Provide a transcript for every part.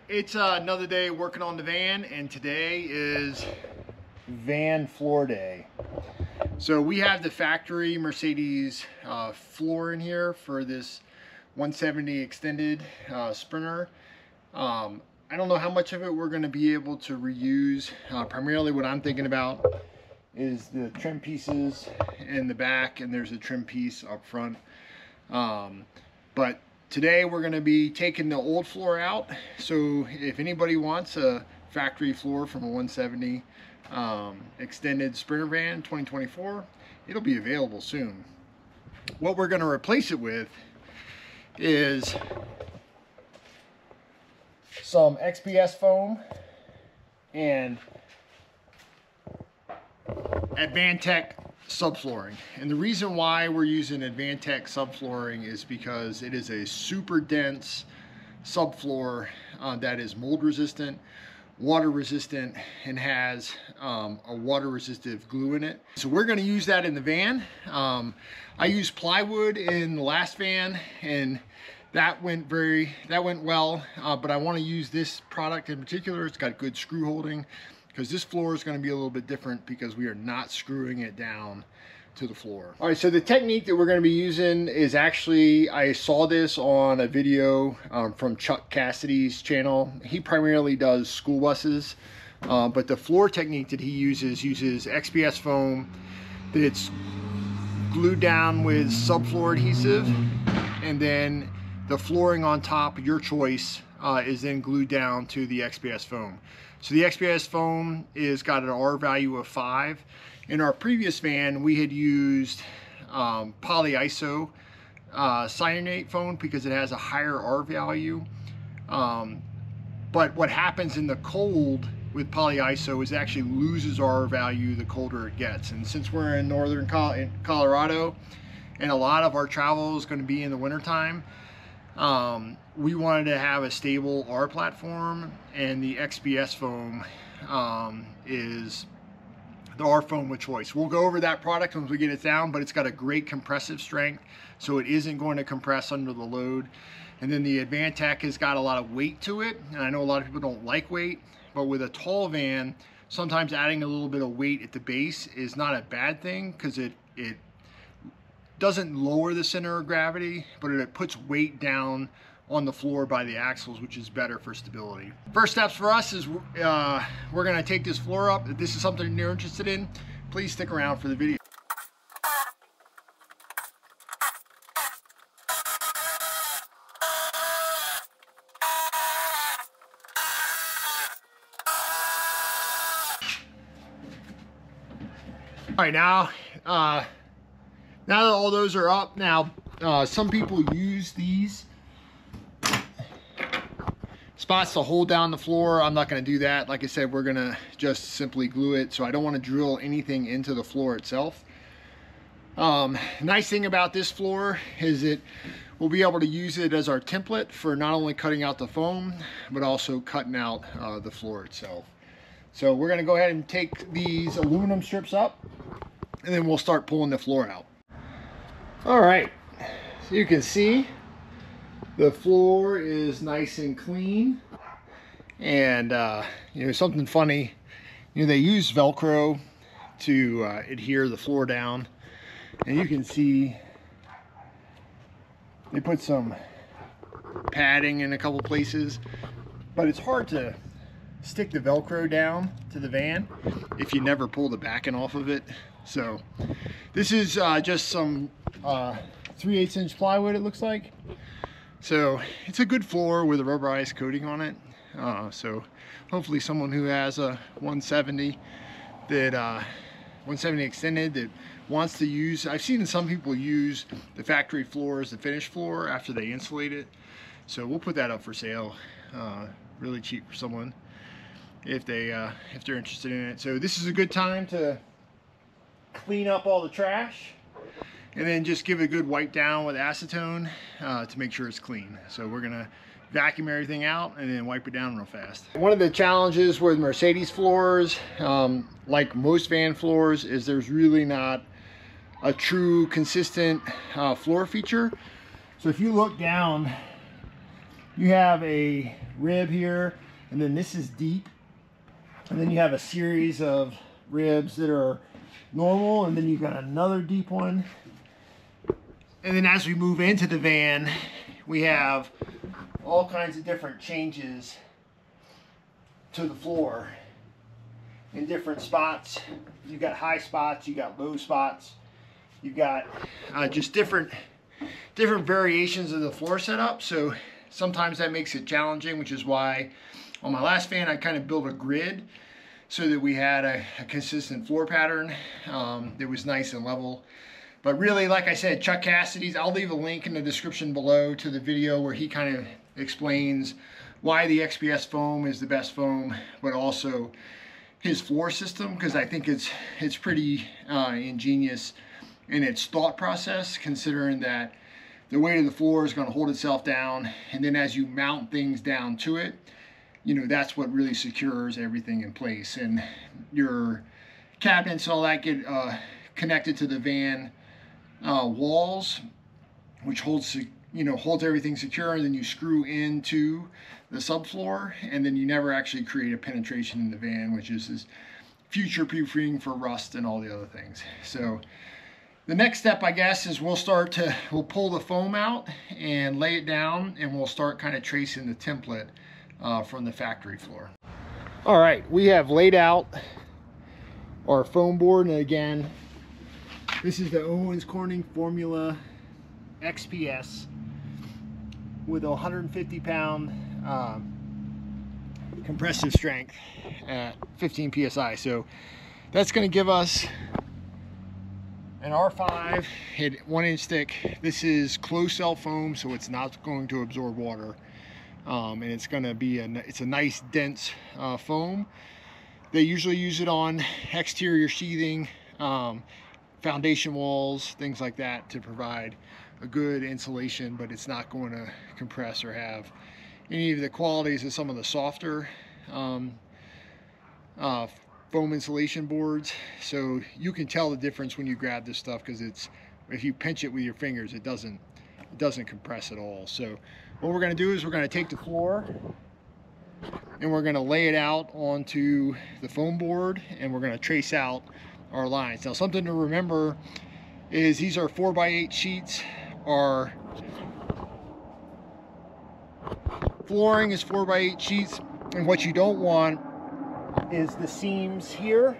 It's another day working on the van, and today is van floor day. So we have the factory Mercedes floor in here for this 170 extended Sprinter. I don't know how much of it we're going to be able to reuse. Primarily what I'm thinking about is the trim pieces in the back, and there's a trim piece up front. But today we're going to be taking the old floor out. So if anybody wants a factory floor from a 170 extended Sprinter van 2024, it'll be available soon. What we're going to replace it with is some XPS foam and Advantech subflooring. And the reason why we're using Advantech subflooring is because it is a super dense subfloor that is mold resistant, water resistant, and has a water resistive glue in it. So we're going to use that in the van. I used plywood in the last van, and that went well, but I want to use this product in particular. It's got good screw holding, because this floor is going to be a little bit different because we are not screwing it down to the floor. All right, so the technique that we're going to be using is actually, I saw this on a video from Chuck Cassidy's channel. He primarily does school buses, but the floor technique that he uses XPS foam that's glued down with subfloor adhesive, and then the flooring on top, your choice, is then glued down to the XPS foam. So the XPS foam is got an R value of 5. In our previous van, we had used polyiso cyanate foam because it has a higher R value. But what happens in the cold with polyiso is it actually loses R value the colder it gets. And since we're in northern Colorado, and a lot of our travel is going to be in the wintertime, we wanted to have a stable R platform, and the XPS foam is the R foam with choice. We'll go over that product once we get it down, but it's got a great compressive strength, so it isn't going to compress under the load. And then the Advantech has got a lot of weight to it, and I know a lot of people don't like weight, but with a tall van, sometimes adding a little bit of weight at the base is not a bad thing, because it doesn't lower the center of gravity, but it puts weight down on the floor by the axles, which is better for stability. First steps for us is we're going to take this floor up. If this is something you're interested in, please stick around for the video. All right, now that all those are up, now some people use these spots to hold down the floor. I'm not going to do that. Like I said, we're going to just simply glue it, so I don't want to drill anything into the floor itself. Nice thing about this floor is that we'll be able to use it as our template for not only cutting out the foam, but also cutting out the floor itself. So we're going to go ahead and take these aluminum strips up, and then we'll start pulling the floor out. All right, so you can see the floor is nice and clean, and you know, something funny, you know, they use Velcro to adhere the floor down, and you can see they put some padding in a couple places, but it's hard to stick the Velcro down to the van if you never pull the backing off of it. So this is just some 3/8 inch plywood, it looks like. So it's a good floor with a rubberized coating on it. So hopefully someone who has a 170 that 170 extended that wants to use, I've seen some people use the factory floor as the finished floor after they insulate it. So we'll put that up for sale, really cheap for someone if they're interested in it. So this is a good time to clean up all the trash, and then just give it a good wipe down with acetone to make sure it's clean. So we're gonna vacuum everything out and then wipe it down real fast. One of the challenges with Mercedes floors, like most van floors, is there's really not a true consistent floor feature. So if you look down you have a rib here, and then this is deep, and then you have a series of ribs that are normal, and then you've got another deep one. And then as we move into the van, we have all kinds of different changes to the floor in different spots. You've got high spots, you got low spots, you've got just different variations of the floor setup. So sometimes that makes it challenging, which is why on my last van I kind of built a grid so that we had a consistent floor pattern that was nice and level. But really, like I said, Chuck Cassidy's, I'll leave a link in the description below to the video where he kind of explains why the XPS foam is the best foam, but also his floor system, because I think it's pretty ingenious in its thought process, considering that the weight of the floor is going to hold itself down, and then as you mount things down to it, you know, that's what really secures everything in place. And your cabinets and all that get connected to the van walls, which holds everything secure, and then you screw into the subfloor, and then you never actually create a penetration in the van, which is future proofing for rust and all the other things. So the next step, I guess, is we'll pull the foam out and lay it down, and we'll start kind of tracing the template from the factory floor. All right, we have laid out our foam board, and again, this is the Owens Corning Formula XPS with a 150 pound compressive strength at 15 psi. So that's going to give us an R5 at 1 inch thick. This is closed cell foam, so it's not going to absorb water, and it's going to be it's a nice dense foam. They usually use it on exterior sheathing, foundation walls, things like that, to provide a good insulation, but it's not going to compress or have any of the qualities of some of the softer foam insulation boards. So you can tell the difference when you grab this stuff, because if you pinch it with your fingers, it doesn't compress at all. So what we're going to do is we're going to take the floor and we're going to lay it out onto the foam board, and we're going to trace out our lines. Now, something to remember is these are 4x8 sheets. Our flooring is 4x8 sheets, and what you don't want is the seams here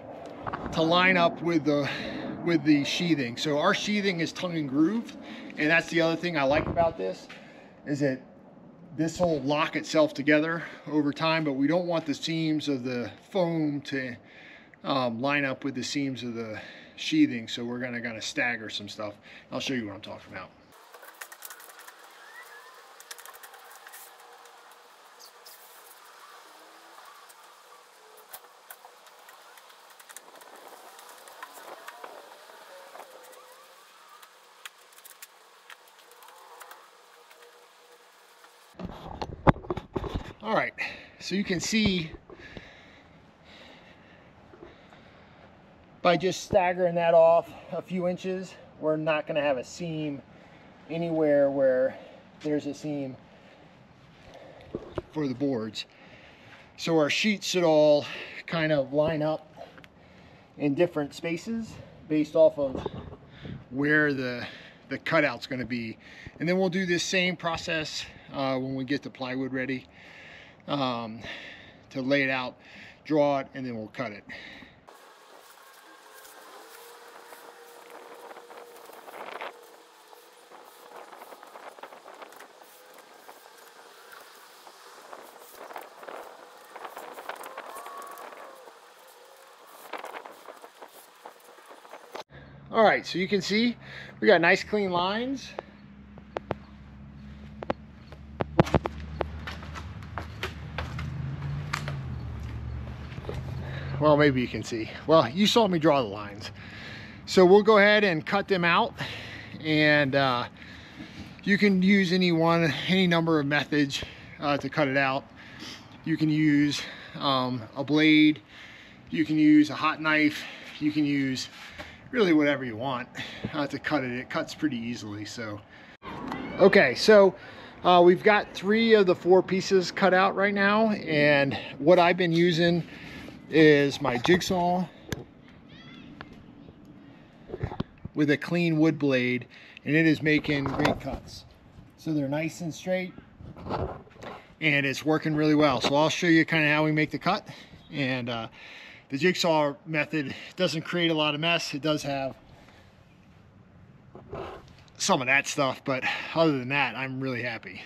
to line up with the sheathing. So our sheathing is tongue and grooved, and that's the other thing I like about this, is that this will lock itself together over time, but we don't want the seams of the foam to line up with the seams of the sheathing, so we're going to stagger some stuff. I'll show you what I'm talking about. All right, so you can see by just staggering that off a few inches, we're not going to have a seam anywhere where there's a seam for the boards. So our sheets should all kind of line up in different spaces based off of where the cutout's going to be. And then we'll do this same process when we get the plywood ready, to lay it out, draw it, and then we'll cut it. All right, so you can see we got nice clean lines. Well, maybe you can see. Well, you saw me draw the lines. So we'll go ahead and cut them out, and you can use any number of methods to cut it out. You can use a blade, you can use a hot knife, you can use really whatever you want to cut it. It cuts pretty easily. So okay, so We've got 3 of the 4 pieces cut out right now, and what I've been using is my jigsaw with a clean wood blade, and it is making great cuts. So they're nice and straight, and it's working really well. So I'll show you kind of how we make the cut. And the jigsaw method doesn't create a lot of mess. It does have some of that stuff, but other than that, I'm really happy.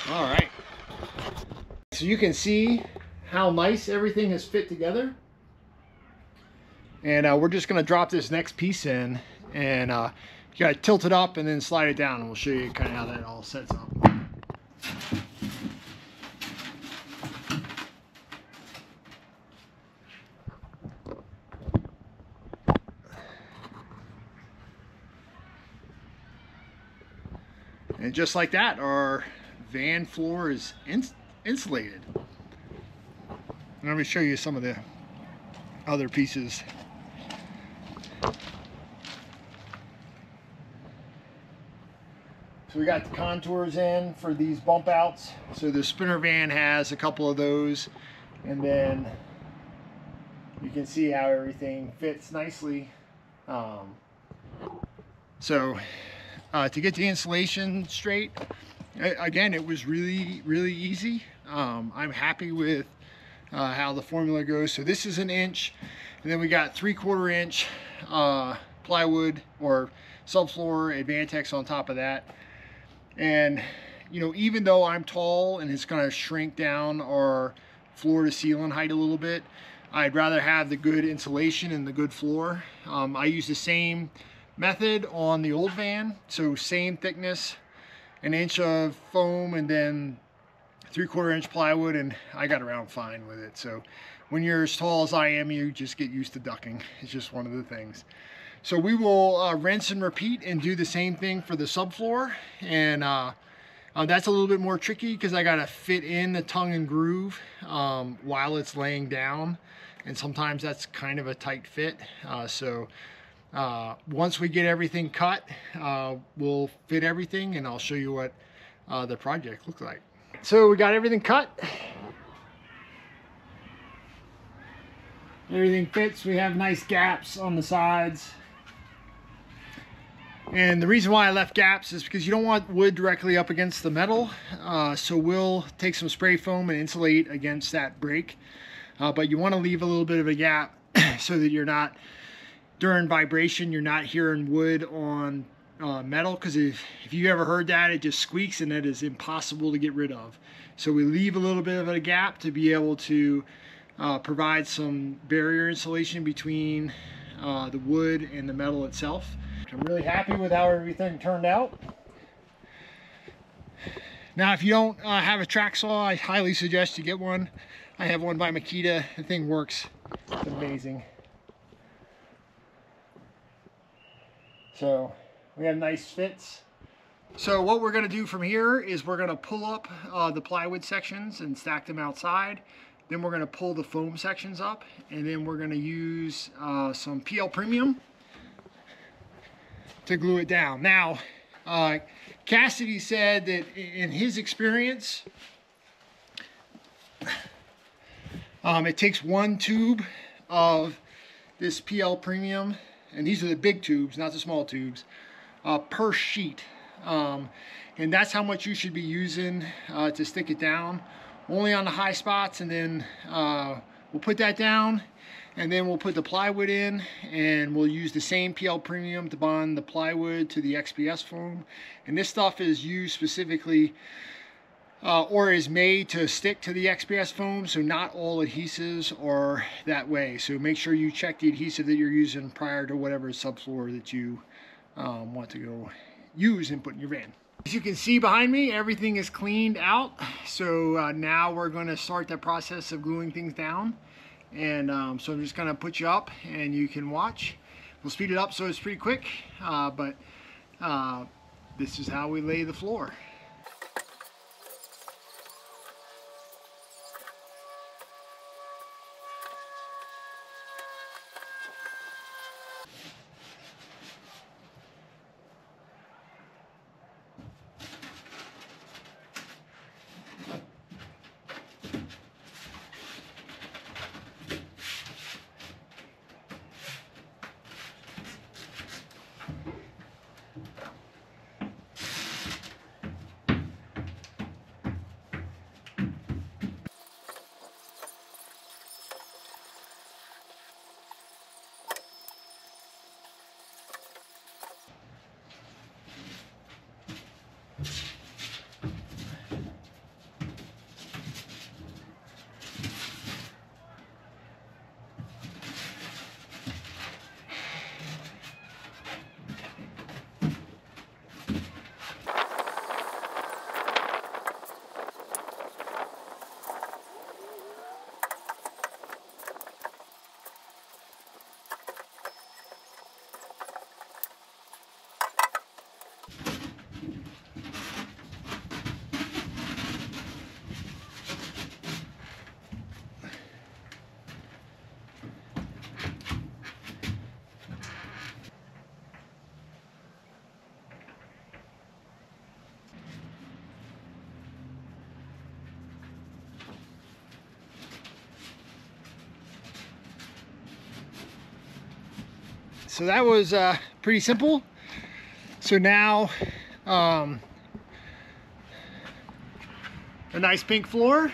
All right, so you can see how nice everything has fit together, and we're just going to drop this next piece in, and you got to tilt it up and then slide it down, and we'll show you kind of how that all sets up. And just like that, our van floor is insulated. And let me show you some of the other pieces. So we got the contours in for these bump outs. So the sprinter van has a couple of those, and then you can see how everything fits nicely. To get the insulation straight, again, it was really easy. I'm happy with how the formula goes. So this is 1 inch, and then we got 3/4 inch plywood or subfloor Advantex on top of that. And you know, even though I'm tall and it's going to shrink down our floor to ceiling height a little bit, I'd rather have the good insulation and the good floor. I use the same method on the old van, so same thickness, 1 inch of foam and then 3/4 inch plywood, and I got around fine with it. So when you're as tall as I am, you just get used to ducking. It's just one of the things. So we will rinse and repeat and do the same thing for the subfloor, and that's a little bit more tricky because I got to fit in the tongue and groove while it's laying down, and sometimes that's kind of a tight fit. Once we get everything cut, we'll fit everything, and I'll show you what the project looks like. So we got everything cut. Everything fits. We have nice gaps on the sides. And the reason why I left gaps is because you don't want wood directly up against the metal. So we'll take some spray foam and insulate against that break. But you want to leave a little bit of a gap so that you're not, during vibration, you're not hearing wood on metal, because if you ever heard that, it just squeaks, and that is impossible to get rid of. So we leave a little bit of a gap to be able to provide some barrier insulation between the wood and the metal itself. I'm really happy with how everything turned out. Now, if you don't have a track saw, I highly suggest you get one. I have one by Makita. The thing works. It's amazing. So we have nice fits. So what we're going to do from here is we're going to pull up the plywood sections and stack them outside. Then we're going to pull the foam sections up, and then we're going to use some PL Premium to glue it down. Now, Cassidy said that in his experience, it takes 1 tube of this PL Premium, and these are the big tubes, not the small tubes, per sheet. And that's how much you should be using to stick it down, only on the high spots. And then we'll put that down, and then we'll put the plywood in, and we'll use the same PL Premium to bond the plywood to the XPS foam. And this stuff is used specifically or is made to stick to the XPS foam, so not all adhesives are that way. So make sure you check the adhesive that you're using prior to whatever subfloor that you want to go use and put in your van. As you can see behind me, everything is cleaned out. So now we're going to start the process of gluing things down. And so I'm just going to put you up and you can watch. We'll speed it up so it's pretty quick, but this is how we lay the floor. So that was pretty simple. So now a nice pink floor.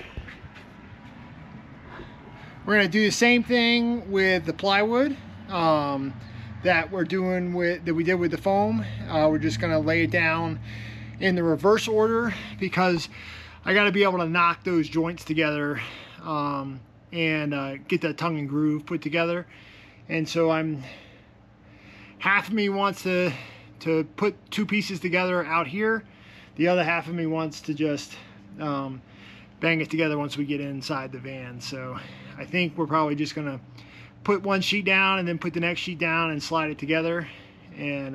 We're going to do the same thing with the plywood that we did with the foam. We're just going to lay it down in the reverse order because I got to be able to knock those joints together and get that tongue and groove put together. And so half of me wants to put two pieces together out here. The other half of me wants to just bang it together once we get inside the van. So I think we're probably just gonna put one sheet down and then put the next sheet down and slide it together and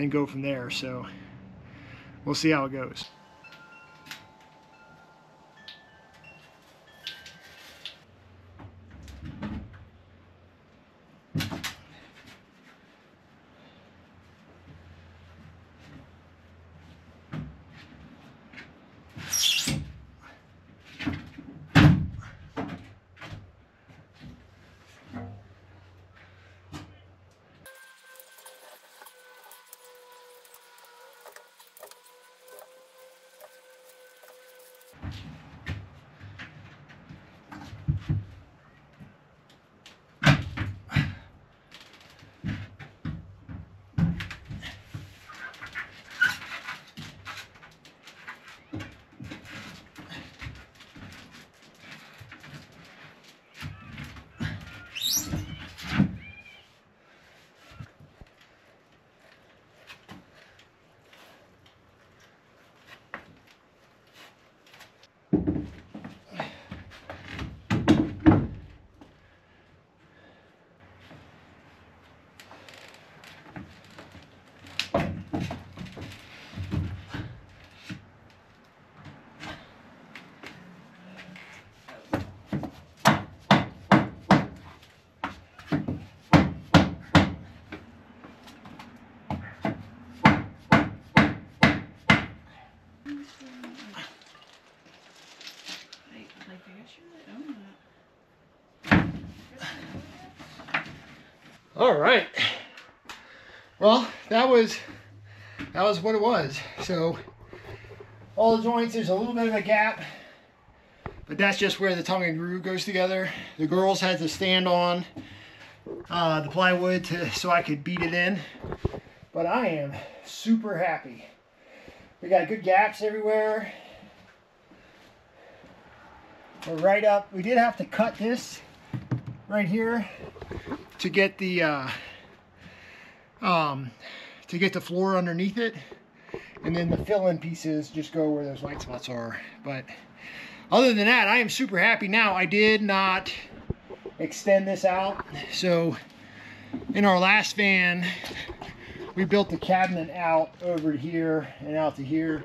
go from there. So we'll see how it goes. All right. Well, that was what it was. So all the joints, there's a little bit of a gap, but that's just where the tongue and groove goes together. The girls had to stand on the plywood so I could beat it in, but I am super happy. We got good gaps everywhere. we're right up. We did have to cut this right here to get the floor underneath it, and then the fill-in pieces just go where those white spots are. But other than that, I am super happy. Now, I did not extend this out. So in our last van, we built the cabinet out over here and out to here.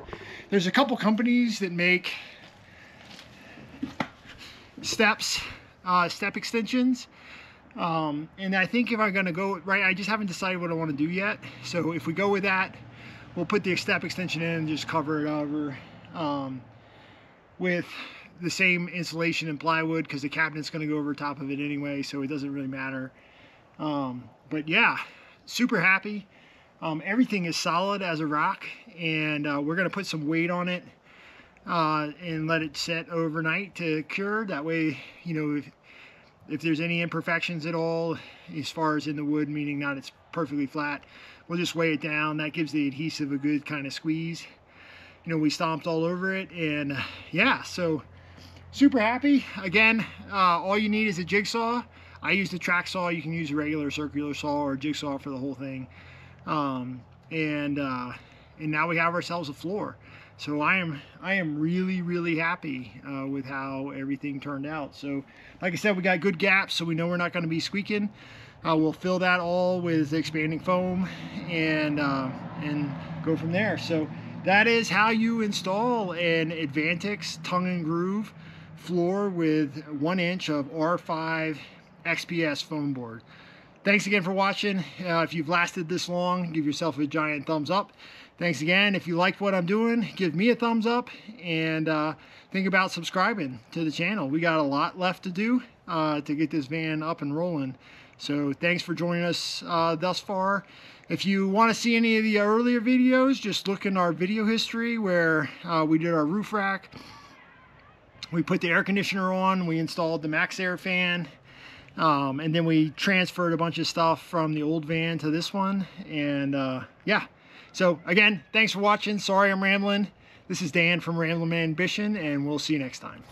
There's a couple companies that make step extensions. And I think if I'm gonna go right, I just haven't decided what I want to do yet. So if we go with that, we'll put the step extension in and just cover it over with the same insulation and plywood, because the cabinet's going to go over top of it anyway, so it doesn't really matter. But yeah, super happy. Everything is solid as a rock, and we're going to put some weight on it and let it set overnight to cure. That way, you know, if there's any imperfections at all as far as in the wood, meaning not it's perfectly flat, we'll just weigh it down. That gives the adhesive a good kind of squeeze. You know, we stomped all over it, and yeah, so super happy. Again, all you need is a jigsaw. I used a track saw. You can use a regular circular saw or a jigsaw for the whole thing. And now we have ourselves a floor. So I am really happy with how everything turned out. So like I said, we got good gaps, so we know we're not going to be squeaking. We'll fill that all with expanding foam and go from there. So that is how you install an Advantix tongue and groove floor with 1 inch of R5 XPS foam board. Thanks again for watching. If you've lasted this long, give yourself a giant thumbs up. Thanks again. If you liked what I'm doing, give me a thumbs up, and think about subscribing to the channel. We got a lot left to do to get this van up and rolling. So thanks for joining us thus far. If you want to see any of the earlier videos, just look in our video history where we did our roof rack. We put the air conditioner on, we installed the Max Air fan, and then we transferred a bunch of stuff from the old van to this one. And yeah, so again, thanks for watching. Sorry I'm rambling. This is Dan from Ramblin' Ambition, and we'll see you next time.